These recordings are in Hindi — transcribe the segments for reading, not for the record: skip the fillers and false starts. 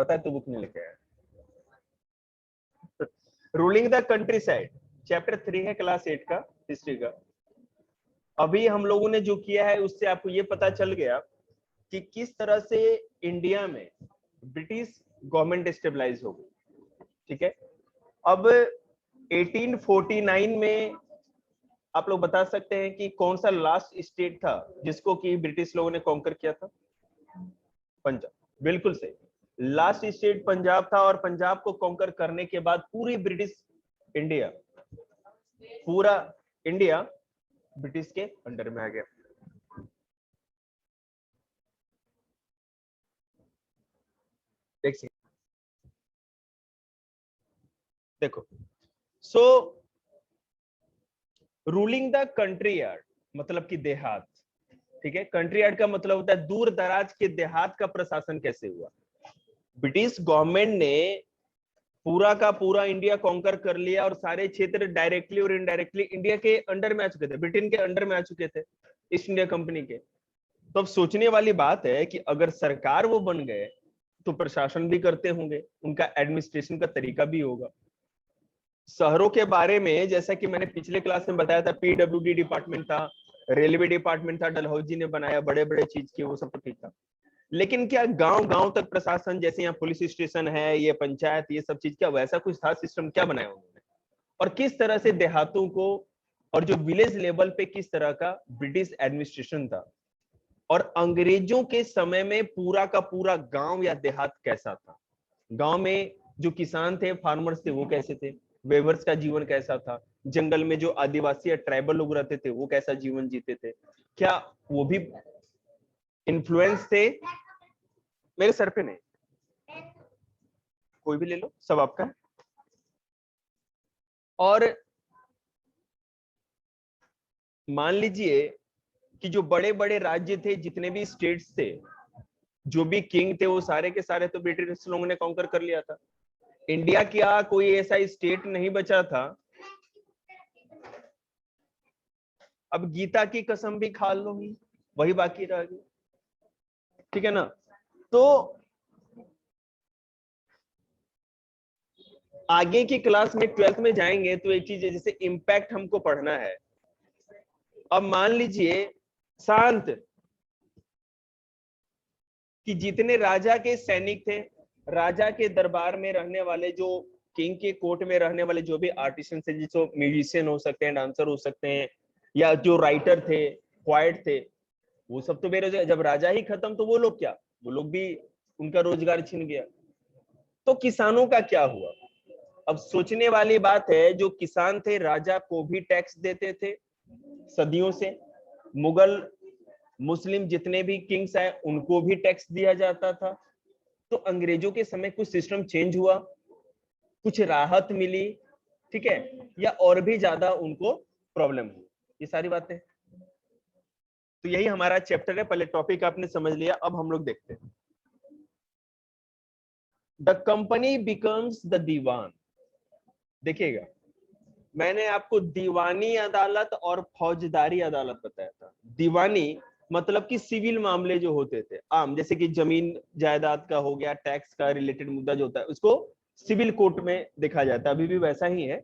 पता है तो बुक नहीं लेके आया। Ruling the country side, chapter 3 है क्लास 8 का हिस्ट्री का। अभी हम लोगों ने जो किया है उससे आपको ये पता चल गया कि किस तरह से इंडिया में ब्रिटिश गवर्नमेंट स्टेबलाइज हो गई। ठीक है, अब 1849 में आप लोग बता सकते हैं कि कौन सा लास्ट स्टेट था जिसको कि ब्रिटिश लोगों ने कॉन्कर किया था? पंजाब, बिल्कुल सही। लास्ट स्टेट पंजाब था और पंजाब को कॉन्कर करने के बाद पूरी ब्रिटिश इंडिया, पूरा इंडिया ब्रिटिश के अंडर में आ गया। एक सेकंड देखो, सो रूलिंग द कंट्री यार्ड मतलब कि देहात। ठीक है, कंट्री यार्ड का मतलब होता है दूर दराज के देहात का प्रशासन कैसे हुआ। ब्रिटिश गवर्नमेंट ने पूरा का पूरा इंडिया कॉन्कर कर लिया और सारे क्षेत्र डायरेक्टली और इनडायरेक्टली इंडिया के अंडर में आ चुके थे, ब्रिटेन के अंडर में आ चुके थे, ईस्ट इंडिया कंपनी के। तो अब सोचने वाली बात है कि अगर सरकार वो बन गए तो प्रशासन भी करते होंगे, उनका एडमिनिस्ट्रेशन का तरीका भी होगा। शहरों के बारे में जैसा कि मैंने पिछले क्लास में बताया था, पीडब्ल्यूडी डिपार्टमेंट था, रेलवे डिपार्टमेंट था, डलहौजी ने बनाया, बड़े बड़े चीज किए, वो सब तो ठीक था। लेकिन क्या गांव गांव तक प्रशासन, जैसे यहाँ पुलिस स्टेशन है, ये पंचायत, ये सब चीज, क्या वैसा कुछ था सिस्टम? क्या बनाया उन्होंने? और किस तरह से देहातों को और जो विलेज लेवल पे किस तरह का ब्रिटिश एडमिनिस्ट्रेशन था, और अंग्रेजों के समय में पूरा का पूरा गांव या देहात कैसा था? गांव में जो किसान थे, फार्मर्स थे, वो कैसे थे? वेवर्स का जीवन कैसा था? जंगल में जो आदिवासी या ट्राइबल लोग रहते थे वो कैसा जीवन जीते थे? क्या वो भी इन्फ्लुएंस थे? मेरे सर पे नहीं, कोई भी ले लो, सब आपका है। और मान लीजिए कि जो बड़े बड़े राज्य थे, जितने भी स्टेट्स थे, जो भी किंग थे, वो सारे के सारे तो ब्रिटिश लोगों ने कॉन्कर कर लिया था। इंडिया क्या कोई ऐसा स्टेट नहीं बचा था। अब गीता की कसम भी खा लो, ही वही बाकी रह गई। ठीक है ना? तो आगे की क्लास में 12th में जाएंगे तो एक चीज है, जैसे इम्पैक्ट हमको पढ़ना है। अब मान लीजिए शांत कि जितने राजा के सैनिक थे, राजा के दरबार में रहने वाले, जो किंग के कोर्ट में रहने वाले जो भी आर्टिस्ट थे, जिसको म्यूजिशियन हो सकते हैं, डांसर हो सकते हैं, या जो राइटर थे, पोएट थे, वो सब तो बेरोजगार। जब राजा ही खत्म तो वो लोग क्या, वो लोग भी, उनका रोजगार छिन गया। तो किसानों का क्या हुआ? अब सोचने वाली बात है, जो किसान थे राजा को भी टैक्स देते थे सदियों से, मुगल मुस्लिम जितने भी किंग्स आए उनको भी टैक्स दिया जाता था। तो अंग्रेजों के समय कुछ सिस्टम चेंज हुआ, कुछ राहत मिली, ठीक है, या और भी ज्यादा उनको प्रॉब्लम हुई? ये सारी बातें, तो यही हमारा चैप्टर है। पहले टॉपिक आपने समझ लिया, अब हम लोग देखते हैं। द कंपनी बिकम्स द दीवान। देखिएगा, मैंने आपको दीवानी अदालत और फौजदारी अदालत बताया था। दीवानी मतलब कि सिविल मामले जो होते थे आम, जैसे कि जमीन जायदाद का हो गया, टैक्स का रिलेटेड मुद्दा जो होता है उसको सिविल कोर्ट में देखा जाता है, अभी भी वैसा ही है।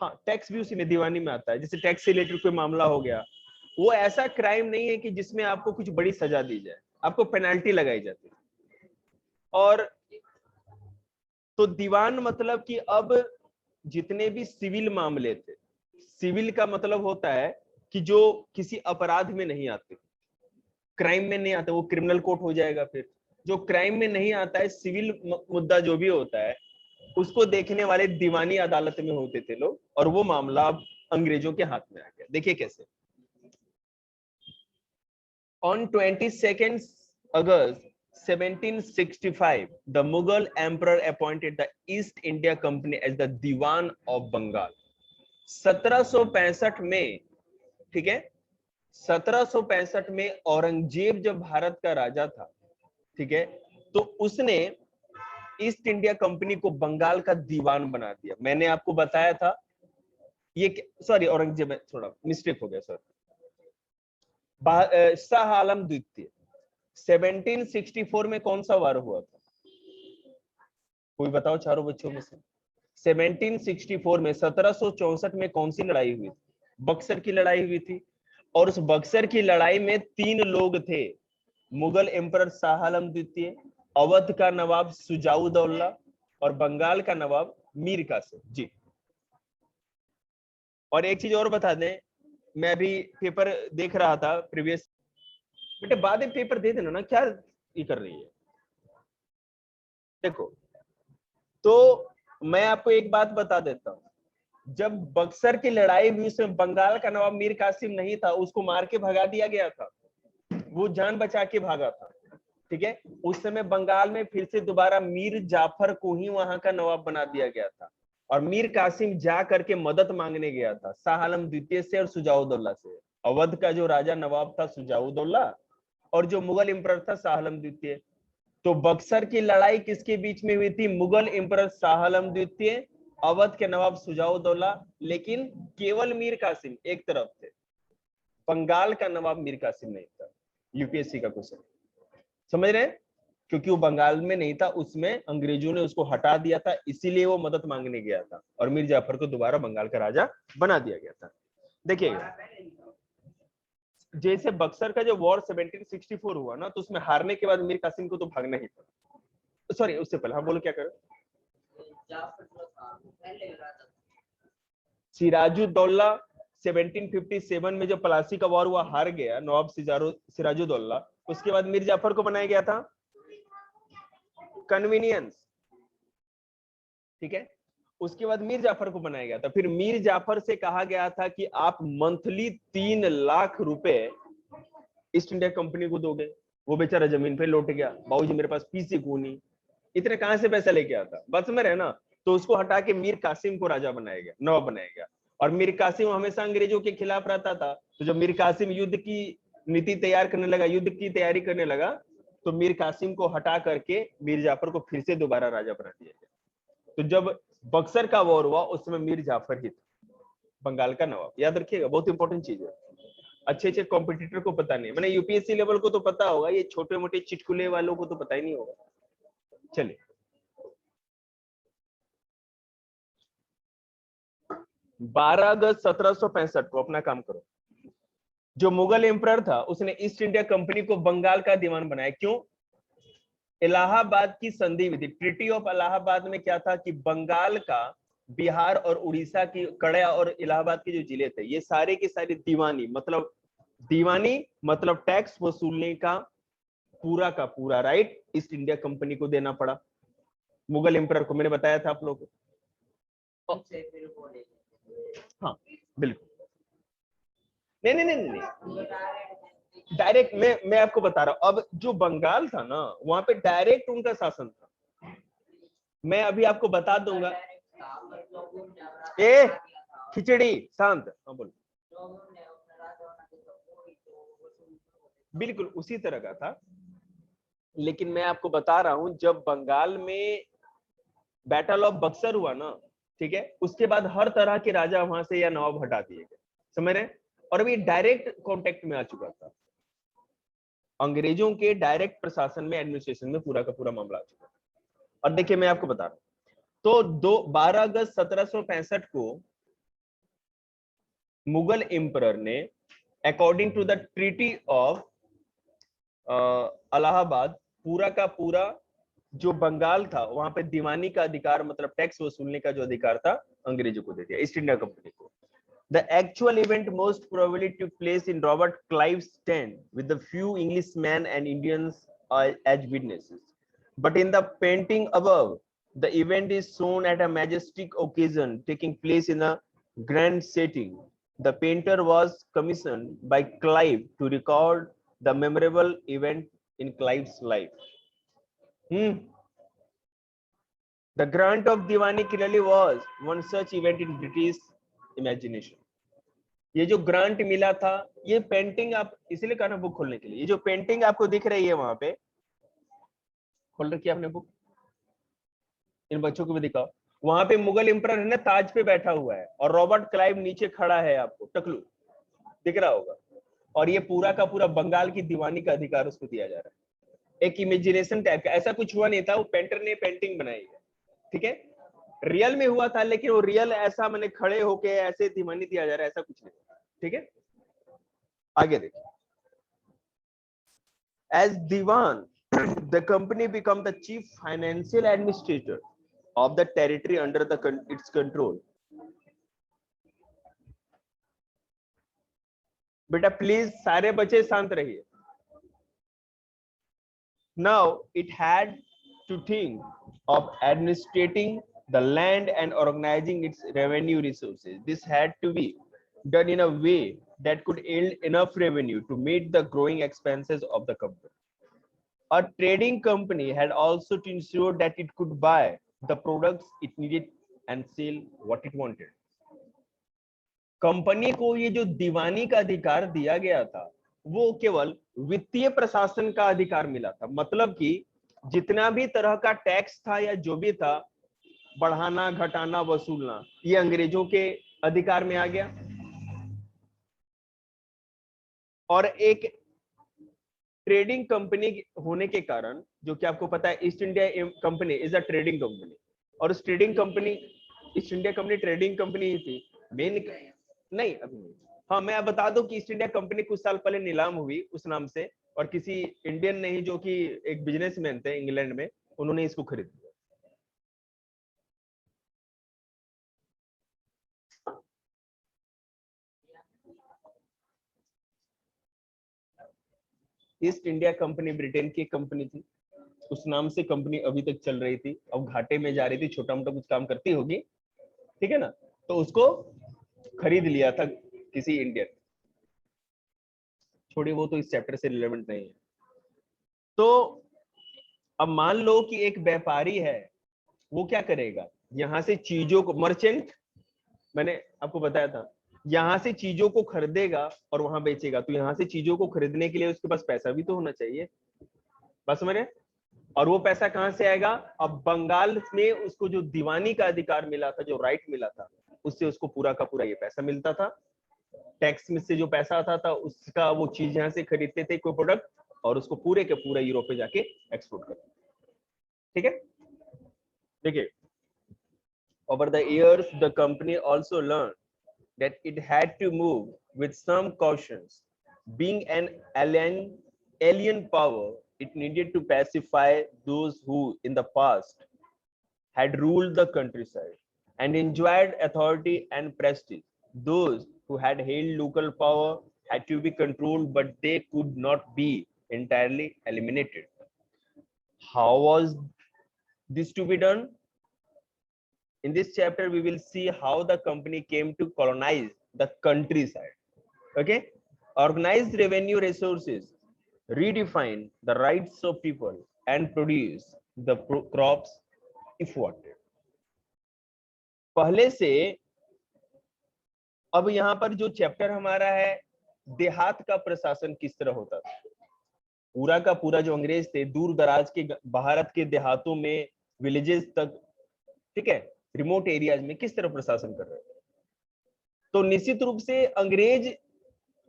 हाँ, टैक्स भी उसी में दीवानी में आता है। जैसे टैक्स से रिलेटेड कोई मामला हो गया, वो ऐसा क्राइम नहीं है कि जिसमें आपको कुछ बड़ी सजा दी जाए, आपको पेनाल्टी लगाई जाती है। और तो दीवान मतलब कि अब जितने भी सिविल मामले थे, सिविल का मतलब होता है कि जो किसी अपराध में नहीं आते, क्राइम में नहीं आता, वो क्रिमिनल कोर्ट हो जाएगा। फिर जो क्राइम में नहीं आता है, सिविल मुद्दा जो भी होता है, उसको देखने वाले दीवानी अदालत में होते थे लोग, और वो मामला अब अंग्रेजों के हाथ में आ गया। देखिए कैसे। On 22 August 1765, the Mughal emperor appointed the East India Company as the Diwan of Bengal. 1765 में, ठीक है, 1765 में औरंगजेब जब भारत का राजा था, ठीक है, तो उसने ईस्ट इंडिया कंपनी को बंगाल का दीवान बना दिया। मैंने आपको बताया था ये, सॉरी औरंगजेब, थोड़ा मिस्टेक हो गया सर, शाह आलम द्वितीय। 1764 में कौन सा वार हुआ था? कोई बताओ चारों बच्चों में से। 1764 में 1764 में कौन सी लड़ाई हुई? बक्सर की लड़ाई हुई थी। और उस बक्सर की लड़ाई में 3 लोग थे, मुगल एम्परर शाह आलम द्वितीय, अवध का नवाब सुजाउद्दौला और बंगाल का नवाब मीर कासिम जी। और एक चीज और बता दें, मैं अभी पेपर देख रहा था प्रीवियस, बेटे बाद में पेपर दे देना ना, क्या ये कर रही है? देखो, तो मैं आपको एक बात बता देता हूं, जब बक्सर की लड़ाई हुई उसमें बंगाल का नवाब मीर कासिम नहीं था, उसको मार के भगा दिया गया था, वो जान बचा के भागा था। ठीक है, उस समय बंगाल में फिर से दोबारा मीर जाफर को ही वहां का नवाब बना दिया गया था। और मीर कासिम जा करके मदद मांगने गया था शाह आलम द्वितीय से और सुजाउद्दौला से। अवध का जो राजा नवाब था सुजाउद्दौला, और जो मुगल एम्परर था शाह आलम द्वितीय। तो बक्सर की लड़ाई किसके बीच में हुई थी? मुगल एम्परर शाह आलम द्वितीय, अवध के नवाब सुजाउद्दौला, लेकिन केवल मीर कासिम एक तरफ थे, बंगाल का नवाब मीर कासिम नहीं था। यूपीएससी का क्वेश्चन, समझ रहे हैं? क्योंकि वो बंगाल में नहीं था, उसमें अंग्रेजों ने उसको हटा दिया था, इसीलिए वो मदद मांगने गया था और मीर जाफर को दोबारा बंगाल का राजा बना दिया गया था। देखिएगा, जैसे बक्सर का जो वॉर 1764 हुआ ना, तो उसमें हारने के बाद मीर कासिम को तो भागना ही था। सॉरी, उससे पहले, हाँ बोलो क्या करें। सिराजुद्दौला 1757 में जो प्लासी का वॉर हुआ, हार गया नवाब सिराजुद्दौला, उसके बाद मीर जाफर को बनाया गया था कन्वीनियंस। ठीक है, उसके बाद मीर जाफर को बनाया गया था। फिर मीर जाफर से कहा गया था कि आप मंथली 3 लाख रुपए ईस्ट इंडिया कंपनी को दोगे। वो बेचारा जमीन पे लौट गया, बाबूजी मेरे पास पीसी को नहीं, इतने कहां से पैसा लेके आता, बस में रहे ना। तो उसको हटा के मीर कासिम को राजा बनाया गया, नवाब बनाया गया। और मीर कासिम हमेशा अंग्रेजों के खिलाफ रहता था, तो जब मीर कासिम युद्ध की नीति तैयार करने लगा, युद्ध की तैयारी करने लगा, तो मीर कासिम को हटा करके मीर जाफर को फिर से दोबारा राजा बना दिया गया। तो जब बक्सर का वॉर हुआ, उस समय मीर जाफर ही था बंगाल का नवाब। याद रखिएगा, बहुत इंपॉर्टेंट चीज है, अच्छे कॉम्पिटिटर को पता नहीं। मैंने यूपीएससी लेवल को तो पता होगा, ये छोटे मोटे चिटकुले वालों को तो पता ही नहीं होगा। चलिए, 12 अगस्त 1765 को अपना काम करो, जो मुगल एम्परर था उसने ईस्ट इंडिया कंपनी को बंगाल का दीवान बनाया। क्यों? इलाहाबाद की संधि हुई थी, ट्रीटी ऑफ इलाहाबाद में क्या था कि बंगाल का, बिहार और उड़ीसा की, कड़या और इलाहाबाद के जो जिले थे, ये सारे के सारे दीवानी मतलब टैक्स वसूलने का पूरा राइट ईस्ट इंडिया कंपनी को देना पड़ा, मुगल एम्परर को। मैंने बताया था आप लोगों को। हाँ बिल्कुल, नहीं, डायरेक्ट मैं आपको बता रहा हूं। अब जो बंगाल था ना, वहां पे डायरेक्ट उनका शासन था। मैं अभी आपको बता दूंगा। ए खिचड़ी शांत, हाँ बोलो। बिल्कुल उसी तरह का था, लेकिन मैं आपको बता रहा हूं, जब बंगाल में बैटल ऑफ बक्सर हुआ ना, ठीक है, उसके बाद हर तरह के राजा वहां से या नवाब हटा दिए गए, समझ रहे हैं? और अभी डायरेक्ट कांटेक्ट में आ चुका था, अंग्रेजों के डायरेक्ट प्रशासन में, एडमिनिस्ट्रेशन में पूरा का पूरा मामला आ चुका था। और देखिए मैं आपको बता रहा हूं, तो 12 अगस्त 1765 को मुगल एम्परर ने, according to the treaty of Allahabad, पूरा का पूरा जो बंगाल था वहां पे दीवानी का अधिकार, मतलब टैक्स वसूलने का जो अधिकार था, अंग्रेजों को दे दिया, ईस्ट इंडिया कंपनी को। The actual event most probably took place in Robert Clive's tent with a few Englishmen and Indians as witnesses. But in the painting above, the event is shown at a majestic occasion taking place in a grand setting. The painter was commissioned by Clive to record the memorable event in Clive's life. The grant of Diwani clearly was one such event in British imagination. ये जो ग्रांट मिला था, ये पेंटिंग आप इसलिए कहना बुक खोलने के लिए, ये जो पेंटिंग आपको दिख रही है वहां पे, खोल रखी है आपने बुक, इन बच्चों को भी दिखाओ। वहां पे मुगल एम्परर है ना, ताज पे बैठा हुआ है, और रॉबर्ट क्लाइव नीचे खड़ा है, आपको टकलू दिख रहा होगा। और ये पूरा का पूरा बंगाल की दीवानी का अधिकार उसको दिया जा रहा है, एक इमेजिनेशन टाइप का। ऐसा कुछ हुआ नहीं था, वो पेंटर ने पेंटिंग बनाई है, ठीक है, रियल में हुआ था, लेकिन वो रियल ऐसा मैंने खड़े होके ऐसे दिमानी दिया जा रहा है, ऐसा कुछ नहीं। ठीक है, आगे देखिए। As Diwan the company become the chief financial administrator of the territory under the its control. बेटा प्लीज सारे बच्चे शांत रहिए। Now it had to think of administrating the land and organizing its revenue resources. This had to be done in a way that could yield enough revenue to meet the growing expenses of the company. A trading company had also to ensure that it could buy the products it needed and sell what it wanted. Company को ये जो दीवानी का अधिकार दिया गया था वो केवल वित्तीय प्रशासन का अधिकार मिला था, मतलब कि जितना भी तरह का टैक्स था या जो भी था, बढ़ाना घटाना वसूलना, ये अंग्रेजों के अधिकार में आ गया। और एक ट्रेडिंग कंपनी होने के कारण, जो कि आपको पता है East India company is a trading company, और उस trading company East India company trading company ही थी मेन। नहीं अभी नहीं। हाँ, मैं आप बता दूं कि ईस्ट इंडिया कंपनी कुछ साल पहले नीलाम हुई उस नाम से, और किसी इंडियन नहीं जो कि एक बिजनेसमैन थे इंग्लैंड में, उन्होंने इसको खरीद लिया। ईस्ट इंडिया कंपनी ब्रिटेन की कंपनी थी, उस नाम से कंपनी अभी तक चल रही थी। अब घाटे में जा रही थी, छोटा मोटा कुछ काम करती होगी, ठीक है ना, तो उसको खरीद लिया था किसी इंडियन। छोड़िए, वो तो इस चैप्टर से रिलेवेंट नहीं है। तो अब मान लो कि एक व्यापारी है, वो क्या करेगा, यहां से चीजों को, मर्चेंट मैंने आपको बताया था, यहां से चीजों को खरीदेगा और वहां बेचेगा। तो यहां से चीजों को खरीदने के लिए उसके पास पैसा भी तो होना चाहिए, बस समझे। और वो पैसा कहां से आएगा? अब बंगाल में उसको जो दीवानी का अधिकार मिला था, जो राइट मिला था, उससे उसको पूरा का पूरा ये पैसा मिलता था। टैक्स में से जो पैसा आता था उसका वो चीज यहां से खरीदते थे कोई प्रोडक्ट, और उसको पूरे के पूरा यूरोप में जाके एक्सपोर्ट करते। ठीक है, देखिए, over the years the company also learned that it had to move with some cautions. Being an alien power, it needed to pacify those who in the past had ruled the countryside and enjoyed authority and prestige. Those who had held local power had to be controlled, but they could not be entirely eliminated. How was this to be done? In this chapter, we will see how the company came to colonize the countryside. Okay, organize revenue resources, redefine the rights of people, and produce the crops if wanted. पहले से अब यहाँ पर जो चैप्टर हमारा है, देहात का प्रशासन किस तरह होता था। पूरा का पूरा जो अंग्रेज थे, दूर दराज के भारत के देहातों में, विलेजेस तक, ठीक है, रिमोट एरियाज में किस तरह प्रशासन कर रहे थे। तो निश्चित रूप से अंग्रेज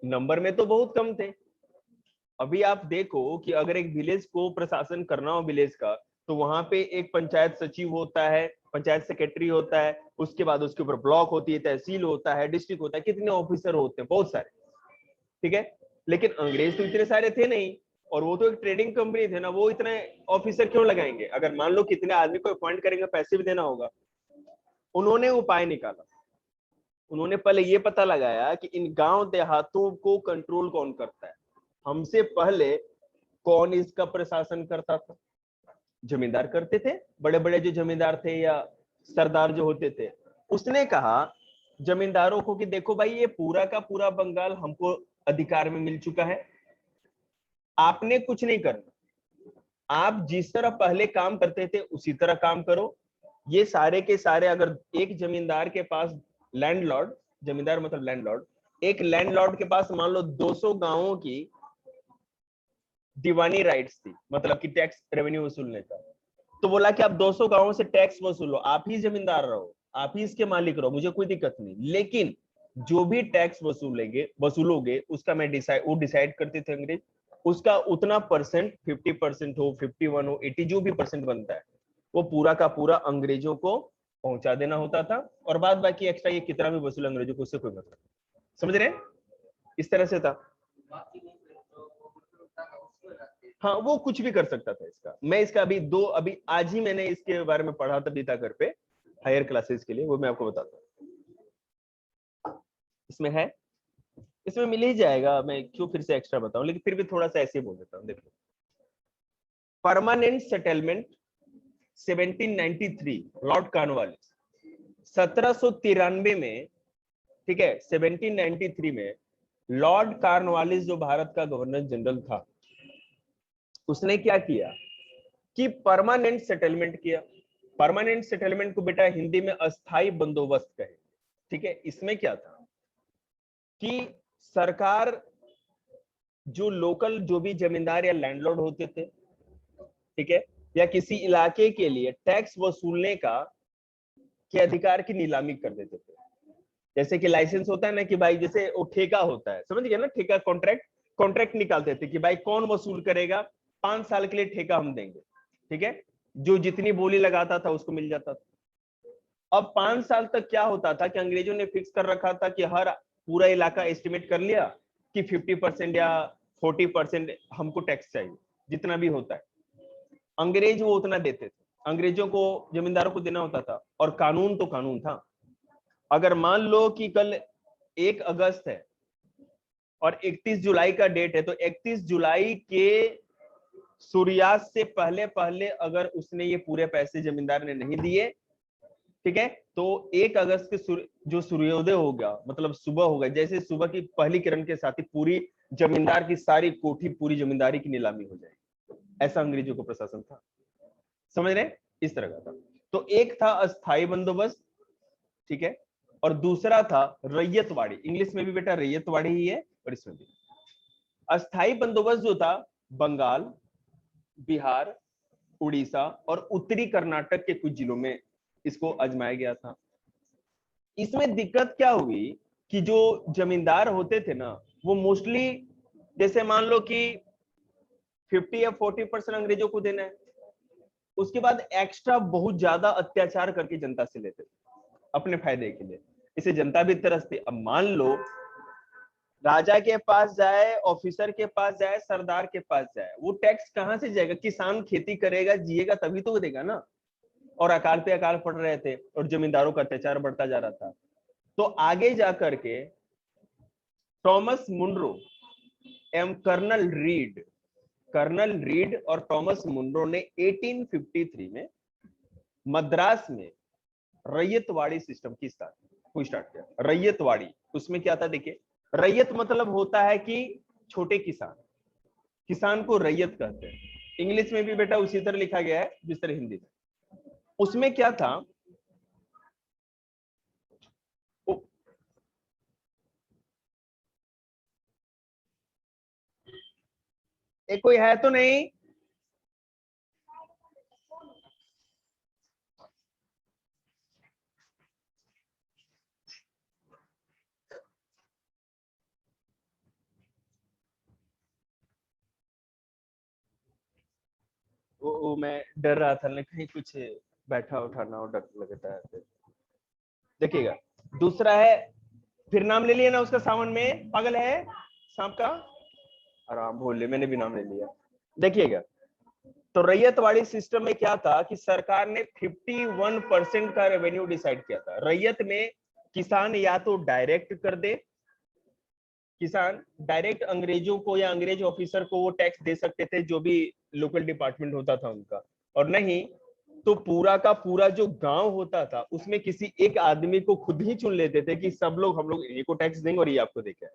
नंबर में तो बहुत कम थे। अभी आप देखो कि अगर एक विलेज को प्रशासन करना हो विलेज का, तो वहां पे एक पंचायत सचिव होता है, पंचायत सेक्रेटरी होता है, उसके बाद उसके ऊपर ब्लॉक होती है, तहसील होता है, डिस्ट्रिक्ट होता है, कितने ऑफिसर होते हैं, बहुत सारे। ठीक है, लेकिन अंग्रेज तो इतने सारे थे नहीं, और वो तो एक ट्रेडिंग कंपनी थे ना, वो इतने ऑफिसर क्यों लगाएंगे? अगर मान लो कितने आदमी को अपॉइंट करेंगे, पैसे भी देना होगा। उन्होंने उपाय निकाला। उन्होंने पहले ये पता लगाया कि इन गांव देहातों को कंट्रोल कौन करता है। हमसे पहले कौन इसका प्रशासन करता था? जमींदार करते थे, बड़े बड़े जो जमींदार थे या सरदार जो होते थे। उसने कहा जमींदारों को कि देखो भाई, ये पूरा का पूरा बंगाल हमको अधिकार में मिल चुका है, आपने कुछ नहीं करना, आप जिस तरह पहले काम करते थे उसी तरह काम करो। ये सारे के सारे, अगर एक जमींदार के पास लैंडलॉर्ड, जमींदार मतलब लैंडलॉर्ड, एक लैंडलॉर्ड के पास मान लो 200 गांवों की दीवानी राइट्स थी, मतलब कि टैक्स रेवेन्यू वसूलने का, तो बोला कि आप 200 गांवों से टैक्स वसूलो, आप ही जमींदार रहो, आप ही इसके मालिक रहो, मुझे कोई दिक्कत नहीं, लेकिन जो भी टैक्स वसूलोगे उसका मैं डिसाइड करते थे अंग्रेज, उसका उतना परसेंट, 50% हो, 51 हो, 80 जो भी परसेंट बनता है, वो पूरा का पूरा अंग्रेजों को पहुंचा देना होता था, और बाद बाकी एक्स्ट्रा ये कितना भी वसूल अंग्रेजों को, उससे कोई मतलब। समझ रहे हैं? इस तरह से था। हाँ, वो कुछ भी कर सकता था इसका। मैं इसका अभी आज ही मैंने इसके बारे में पढ़ा था बीता घर पे, हायर क्लासेस के लिए, वो मैं आपको बताता हूँ। इसमें है, इसमें मिल ही जाएगा, मैं क्यों फिर से एक्स्ट्रा बताऊं, लेकिन फिर भी थोड़ा सा ऐसे ही बोल देता हूँ। देखो, परमानेंट सेटलमेंट 1793, लॉर्ड कॉर्नवालिस 1793 में, ठीक है, 1793 में लॉर्ड कॉर्नवालिस जो भारत का गवर्नर जनरल था, उसने क्या किया कि परमानेंट सेटलमेंट किया। परमानेंट सेटलमेंट को बेटा हिंदी में अस्थाई बंदोबस्त कहे। ठीक है, इसमें क्या था कि सरकार जो लोकल जो भी जमींदार या लैंडलॉर्ड होते थे, ठीक है, या किसी इलाके के लिए टैक्स वसूलने का के अधिकार की नीलामी कर देते थे। जैसे कि लाइसेंस होता है ना कि भाई, जैसे वो ठेका होता है, समझ गए ना, ठेका कॉन्ट्रैक्ट, कॉन्ट्रैक्ट निकालते थे कि भाई कौन वसूल करेगा, 5 साल के लिए ठेका हम देंगे। ठीक है, जो जितनी बोली लगाता था उसको मिल जाता था। अब 5 साल तक क्या होता था कि अंग्रेजों ने फिक्स कर रखा था कि हर पूरा इलाका एस्टिमेट कर लिया कि 50% या 40% हमको टैक्स चाहिए, जितना भी होता है। अंग्रेज वो उतना देते थे, अंग्रेजों को जमींदारों को देना होता था। और कानून तो कानून था। अगर मान लो कि कल 1 अगस्त है और 31 जुलाई का डेट है, तो 31 जुलाई के सूर्यास्त से पहले पहले अगर उसने ये पूरे पैसे जमींदार ने नहीं दिए, ठीक है, तो 1 अगस्त के जो सूर्योदय होगा, मतलब सुबह होगा, जैसे सुबह की पहली किरण के साथ ही पूरी जमींदार की सारी कोठी, पूरी जमींदारी की नीलामी हो जाएगी। ऐसा अंग्रेजों को प्रशासन था। समझ रहे? इस तरह का था। तो एक था अस्थाई बंदोबस्त, ठीक है, और दूसरा था रैयतवाड़ी। इंग्लिश में भी बेटा रैयतवाड़ी ही है, और इसमें भी। अस्थाई बंदोबस्त जो था, बंगाल, बिहार, उड़ीसा और उत्तरी कर्नाटक के कुछ जिलों में इसको आजमाया गया था। इसमें दिक्कत क्या हुई कि जो जमींदार होते थे ना, वो मोस्टली, जैसे मान लो कि 50 या 40% अंग्रेजों को देना है, उसके बाद एक्स्ट्रा बहुत ज्यादा अत्याचार करके जनता से लेते थे अपने फायदे के लिए। इसे जनता भी तरसती। अब मान लो राजा के पास जाए, ऑफिसर के पास जाए, सरदार के पास जाए, वो टैक्स कहां से जाएगा? किसान खेती करेगा, जिएगा, तभी तो देगा ना। और अकाल पे अकाल पड़ रहे थे और जमींदारों का अत्याचार बढ़ता जा रहा था। तो आगे जाकर के थॉमस मुनरो एवं कर्नल रीड और थॉमस मुनरो ने 1853 में मद्रास में रैयतवाड़ी सिस्टम की स्टार्ट किया। रैयतवाड़ी, उसमें क्या था देखिए, रैयत मतलब होता है कि छोटे किसान, किसान को रैयत कहते हैं। इंग्लिश में भी बेटा उसी तरह लिखा गया है जिस तरह हिंदी में। उसमें क्या था, एक कोई है तो नहीं? वो मैं डर रहा था ना कहीं कुछ बैठा उठाना हो, डर लगता है। देखिएगा, दूसरा है, फिर नाम ले लिया ना उसका, सावन में पागल है सांप का, आराम बोल ले, मैंने भी नाम ले लिया। देखिएगा, तो रैयतवाड़ी सिस्टम में क्या था कि सरकार ने 51% का रेवेन्यू डिसाइड किया था। रैयत में किसान या तो डायरेक्ट कर दे, किसान डायरेक्ट अंग्रेजों को या अंग्रेज ऑफिसर को वो टैक्स दे सकते थे, जो भी लोकल डिपार्टमेंट होता था उनका, और नहीं तो पूरा का पूरा जो गांव होता था उसमें किसी एक आदमी को खुद ही चुन लेते थे कि सब लोग, हम लोग ये को टैक्स देंगे और ये आपको देके आए।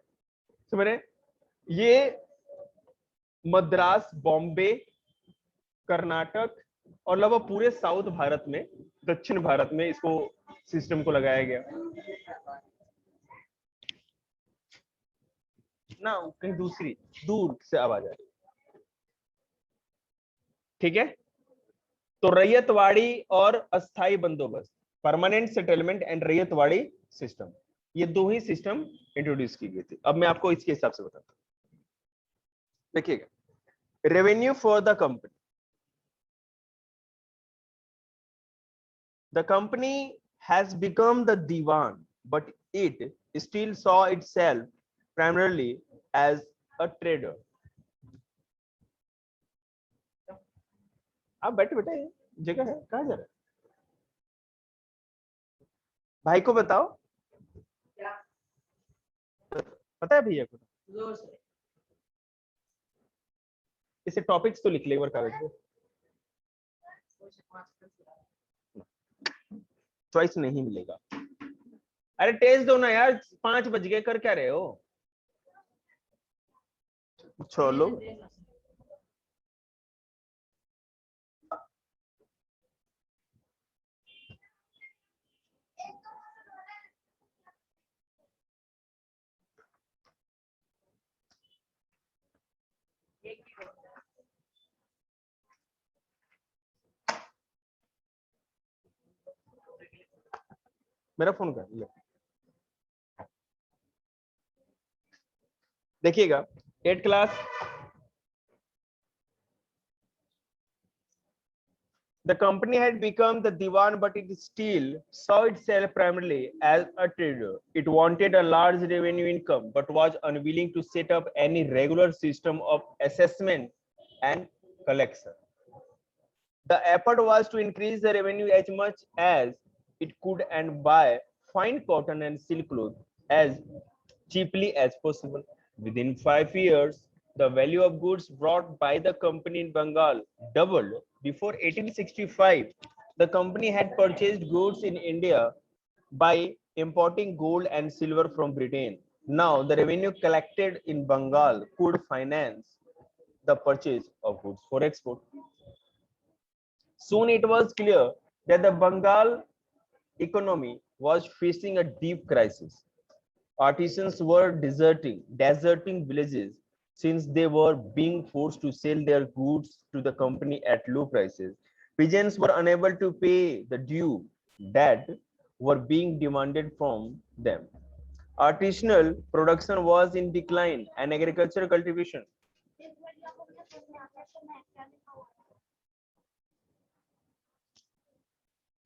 समझ रहे? ये मद्रास, बॉम्बे, कर्नाटक और लगभग पूरे साउथ भारत में, दक्षिण भारत में इसको सिस्टम को लगाया गया ना। कहीं दूसरी दूर से आवाज आ रही, ठीक है। तो रैयतवाड़ी और अस्थाई बंदोबस्त, permanent settlement and ryotwari system, ये दो ही सिस्टम इंट्रोड्यूस की गई थी। अब मैं आपको इसके हिसाब से बताता हूं। देखिएगा, revenue for the company, The company has become the divan, but it still saw itself primarily as a trader. आप बैठे बैठे जगह है, कहाँ जा रहे हैं? भाई को बताओ, पता है भैया को? इसे टॉपिक्स तो लिख ले एक बार कागज पे। चॉइस नहीं मिलेगा। अरे टेस्ट दो ना यार, 5 बज गए, कर क्या रहे हो? चलो मेरा फोन कर ले। देखिएगा 8th class, the company had become the divan, but it still saw itself primarily as a trader. It wanted a large revenue income, but was unwilling to set up any regular system of assessment and collection. The effort was to increase the revenue as much as it could and buy fine cotton and silk cloth as cheaply as possible. Within 5 years, the value of goods brought by the company in Bengal doubled. Before 1865, the company had purchased goods in India by importing gold and silver from Britain. Now, the revenue collected in Bengal could finance the purchase of goods for export. Soon it was clear that the Bengal economy was facing a deep crisis. Artisans were deserting villages since they were being forced to sell their goods to the company at low prices. Peasants were unable to pay the due that were being demanded from them. Artisanal production was in decline and agricultural cultivation.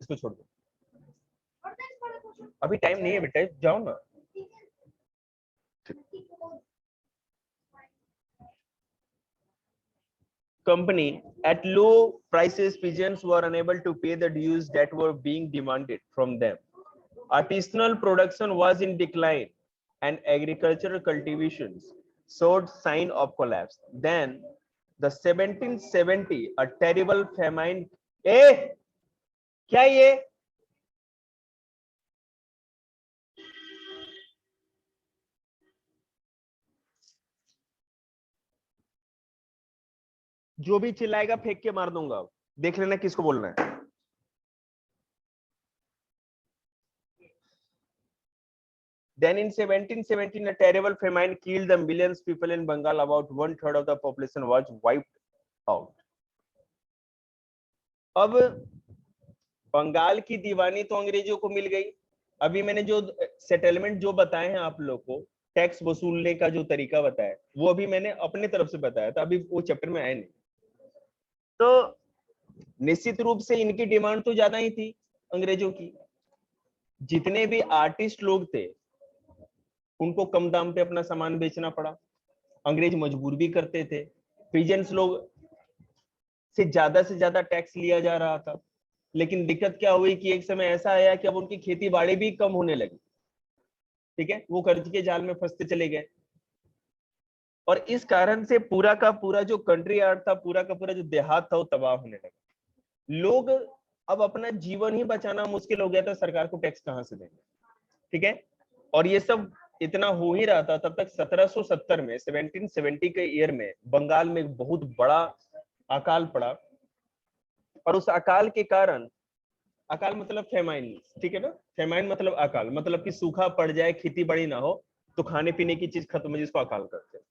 इसको छोड़ दो, अभी टाइम नहीं है बेटा, जाओ ना। Company at low prices, peasants were unable to pay the dues that were being demanded from them. Artisanal production was in decline and agricultural cultivations showed sign of collapse. Then the 1770, a terrible famine. क्या ये? जो भी चिल्लाएगा फेंक के मार दूंगा, देख लेना किसको बोलना है। Then in 1717, a terrible famine killed the millions of people in Bengal. About 1/3 of the population was wiped out. अब बंगाल की दीवानी तो अंग्रेजों को मिल गई। अभी मैंने जो सेटलमेंट जो बताए हैं आप लोग को, टैक्स वसूलने का जो तरीका बताया, वो अभी मैंने अपने तरफ से बताया था, अभी वो चैप्टर में आया नहीं। तो निश्चित रूप से इनकी डिमांड तो ज्यादा ही थी अंग्रेजों की। जितने भी आर्टिस्ट लोग थे उनको कम दाम पे अपना सामान बेचना पड़ा, अंग्रेज मजबूर भी करते थे। पीजेंट्स लोग से ज्यादा टैक्स लिया जा रहा था, लेकिन दिक्कत क्या हुई कि एक समय ऐसा आया कि अब उनकी खेती बाड़ी भी कम होने लगी। ठीक है, वो कर्ज के जाल में फंसते चले गए और इस कारण से पूरा का पूरा जो कंट्री आर्ट था, पूरा का पूरा जो देहात था, वो तबाह होने लगा। लोग अब अपना जीवन ही बचाना मुश्किल हो गया था, सरकार को टैक्स कहां से देंगे? ठीक है, और ये सब इतना हो ही रहा था तब तक 1770 में 1770 के ईयर में बंगाल में एक बहुत बड़ा अकाल पड़ा और उस अकाल के कारण, अकाल मतलब फेमाइन, ठीक है ना, फेमाइन मतलब अकाल, मतलब कि सूखा पड़ जाए, खेती बाड़ी ना हो तो खाने पीने की चीज खत्म है, जिसको अकाल करते हैं।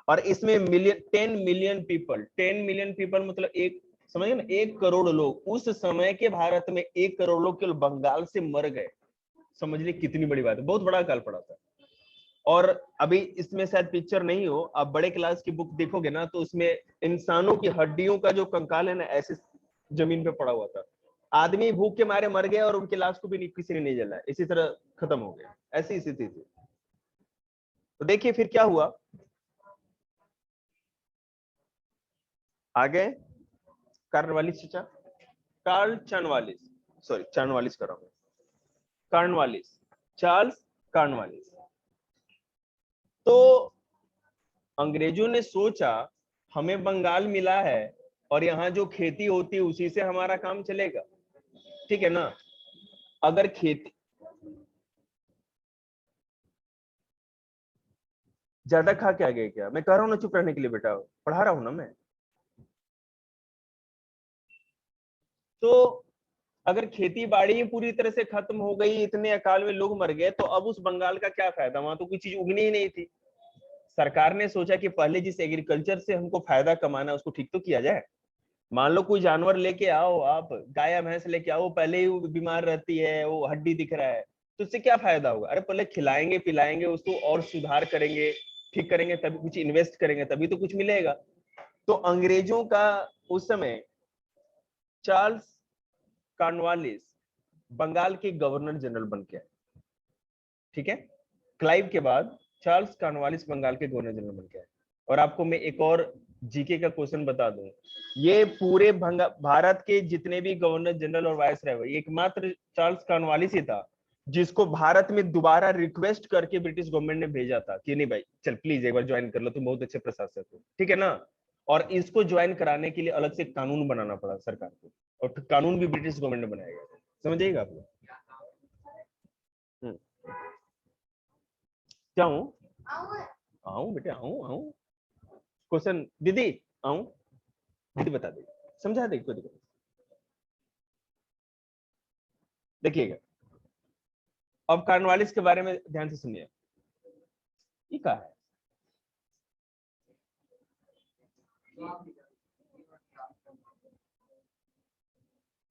और इसमें 10 मिलियन पीपल मतलब एक, समझिए ना, 1 करोड़ लोग उस समय के भारत में 1 करोड़ लोग केवल बंगाल से मर गए। समझ लीजिए कितनी बड़ी बात है, बहुत बड़ा अकाल पड़ा था। और अभी इसमें शायद पिक्चर नहीं हो, आप बड़े क्लास की बुक देखोगे ना तो उसमें इंसानों की हड्डियों का जो कंकाल है ना, ऐसे जमीन पे पड़ा हुआ था। आदमी भूख के मारे मर गए और उनके लाश को भी किसी ने नहीं जलाया, इसी तरह खत्म हो गया, ऐसी स्थिति थी। तो देखिए फिर क्या हुआ आगे। कार्नवालिस चचा, कार्ल चार्नवालिस, सॉरी चार्नवालिस कर रहा हूं, कार्नवालिस, चार्ल्स कार्नवालिस। तो अंग्रेजों ने सोचा हमें बंगाल मिला है और यहाँ जो खेती होती है उसी से हमारा काम चलेगा, ठीक है ना। अगर खेती ज्यादा खा के आ गए क्या? मैं कह रहा हूं ना चुप रहने के लिए बेटा, पढ़ा रहा हूं ना मैं। तो अगर खेती बाड़ी पूरी तरह से खत्म हो गई, इतने अकाल में लोग मर गए, तो अब उस बंगाल का क्या फायदा, वहां तो कोई चीज उगनी ही नहीं थी। सरकार ने सोचा कि पहले जिस एग्रीकल्चर से हमको फायदा कमाना है उसको ठीक तो किया जाए। मान लो कोई जानवर लेके आओ, आप गाय भैंस लेके आओ, पहले ही वो बीमार रहती है, वो हड्डी दिख रहा है, तो उससे क्या फायदा होगा? अरे पहले खिलाएंगे पिलाएंगे उसको और सुधार करेंगे, ठीक करेंगे, तभी कुछ इन्वेस्ट करेंगे, तभी तो कुछ मिलेगा। तो अंग्रेजों का उस समय चार्ल्स कॉर्नवालिस बंगाल के गवर्नर जनरल बन के आए, ठीक है। क्लाइव के बाद चार्ल्स कॉर्नवालिस बंगाल के गवर्नर जनरल बन के आए। और आपको मैं एक और जीके का क्वेश्चन बता दूं, ये पूरे भारत के जितने भी गवर्नर जनरल और वाइस रॉय, एकमात्र चार्ल्स कॉर्नवालिस ही था जिसको भारत में दोबारा रिक्वेस्ट करके ब्रिटिश गवर्नमेंट ने भेजा था कि नहीं भाई चल प्लीज एक बार ज्वाइन कर लो, तुम बहुत अच्छे प्रशासक हो, ठीक है ना। और इसको ज्वाइन कराने के लिए अलग से कानून बनाना पड़ा सरकार को, और कानून भी ब्रिटिश गवर्नमेंट ने बनाया गया, समझिएगा आप लोग। क्या हूँ? आऊं बेटे, आऊं आऊं। क्वेश्चन दीदी, आऊं दीदी बता देगी, समझा देगी, कोई दिक्कत। देखिएगा अब कॉर्नवालिस के बारे में ध्यान से सुनिए। ये क्या है?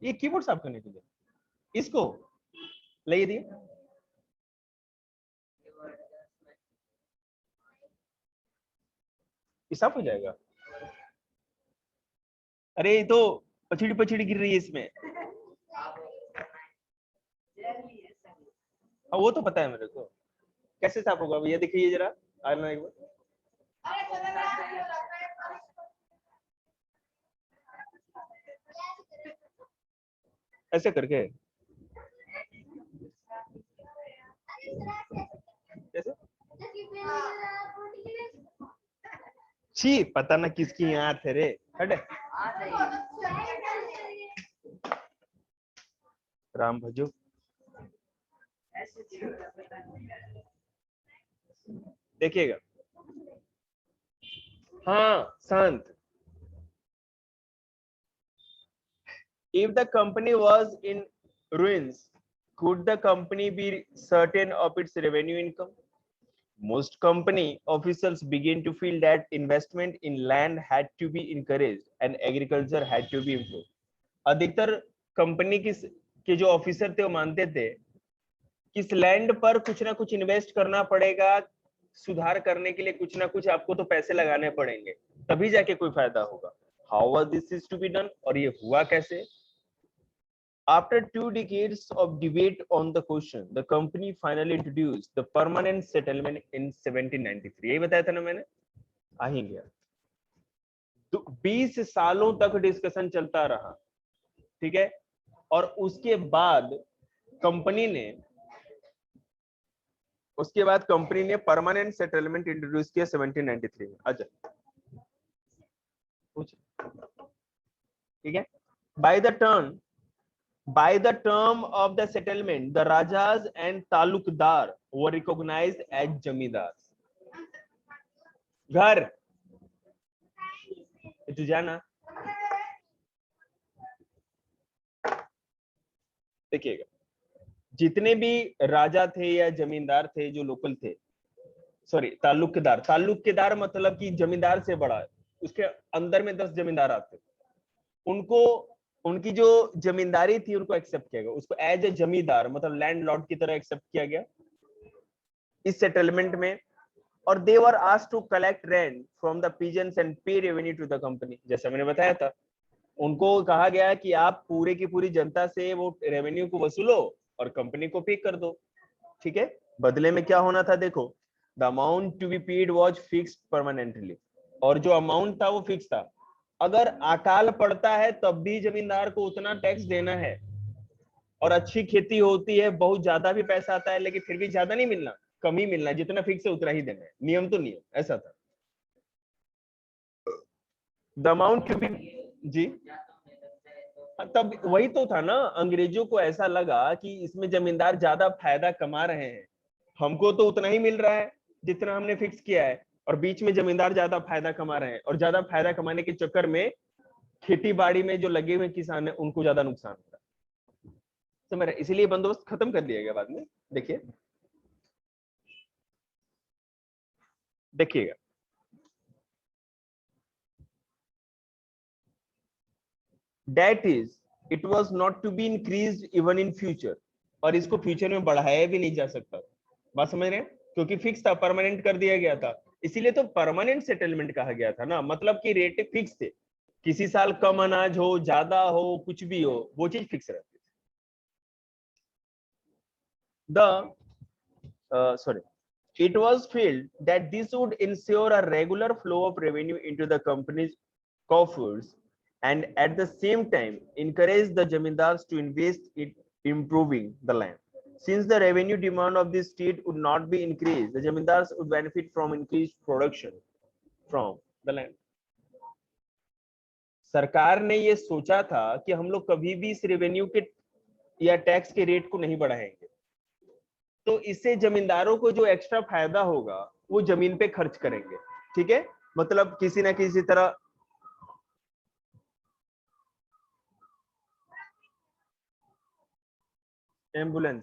ये कीबोर्ड साफ करने के लिए इसको ले दिए। ये साफ हो जाएगा। अरे ये तो पछड़ी पछड़ी गिर रही है इसमें। हाँ वो तो पता है मेरे को, कैसे साफ होगा भैया, देखिए जरा आना एक बार। ऐसे करके कैसे? छी पता ना किसकी यहाँ थे रे, हटे। राम भजो। देखिएगा, हाँ शांत। If the company was in ruins, could the company be certain of its revenue income? Most company officials begin to feel that investment in land had to be encouraged and agriculture had to be improved. अधिकतर कंपनी के जो ऑफिसर थे वो मानते थे कि इस लैंड पर कुछ ना कुछ इन्वेस्ट करना पड़ेगा, सुधार करने के लिए कुछ ना कुछ आपको तो पैसे लगाने पड़ेंगे, तभी जाके कोई फायदा होगा। How was this to be done, और ये हुआ कैसे? After 2 decades of debate on the question, the company finally introduced the permanent settlement in 1793. यही बताया था ना मैंने, आ ही गया। 20 सालों तक डिस्कशन चलता रहा, ठीक है। और उसके बाद कंपनी ने परमानेंट सेटलमेंट इंट्रोड्यूस किया 1793 में। अच्छा पूछ, ठीक है। By the term of the settlement, the Rajas and Talukdar were recognized as Jamidars. घर तू जाना। देखिएगा जितने भी राजा थे या जमींदार थे जो लोकल थे, सॉरी तालुकेदार मतलब कि जमींदार से बड़ा, उसके अंदर में 10 जमींदार आते, उनको उनकी जो जमींदारी थी उनको एक्सेप्ट किया गया, उसको एज ए जमींदार मतलब लैंड लॉर्ड की तरह एक्सेप्ट किया गया इस सेटलमेंट में। और they were asked to collect rent from the peasants and pay revenue to the company, जैसा मैंने बताया था। उनको कहा गया कि आप पूरे की पूरी जनता से वो रेवेन्यू को वसूलो और कंपनी को पे कर दो, ठीक है। बदले में क्या होना था देखो, the amount to be paid was fixed permanently, और जो अमाउंट था वो फिक्स था। अगर अकाल पड़ता है तब भी जमींदार को उतना टैक्स देना है, और अच्छी खेती होती है, बहुत ज्यादा भी पैसा आता है, लेकिन फिर भी ज्यादा नहीं मिलना, कम ही मिलना है, जितना फिक्स है उतना ही देना है, नियम तो नियम ऐसा था। द अमाउंट टू बी, जी तब वही तो था ना, अंग्रेजों को ऐसा लगा कि इसमें जमींदार ज्यादा फायदा कमा रहे हैं, हमको तो उतना ही मिल रहा है जितना हमने फिक्स किया है, और बीच में जमींदार ज्यादा फायदा कमा रहे हैं, और ज्यादा फायदा कमाने के चक्कर में खेती बाड़ी में जो लगे हुए किसान है उनको ज्यादा नुकसान हो रहा है, समझ रहे, इसीलिए बंदोबस्त खत्म कर दिया गया बाद में। देखिए देखिएगा, that is it was not to be increased even in future, और इसको फ्यूचर में बढ़ाया भी नहीं जा सकता, बात समझ रहे हैं, क्योंकि फिक्स था, परमानेंट कर दिया गया था, इसीलिए तो परमानेंट सेटलमेंट कहा गया था ना, मतलब कि रेट फिक्स थे, किसी साल कम अनाज हो ज्यादा हो कुछ भी हो वो चीज फिक्स रहती है। The sorry, it was felt that this would ensure a regular flow of revenue into the company's coffers, and at the same time encourage the zamindars to invest in improving the land. Since the revenue demand of the state would not be increased, the zamindars would benefit from increased production from the land. सरकार ने ये सोचा था कि हम लोग कभी भी इस रेवेन्यू के या टैक्स के रेट को नहीं बढ़ाएंगे, तो इससे जमींदारों को जो एक्स्ट्रा फायदा होगा वो जमीन पे खर्च करेंगे, ठीक है, मतलब किसी ना किसी तरह। एम्बुलेंस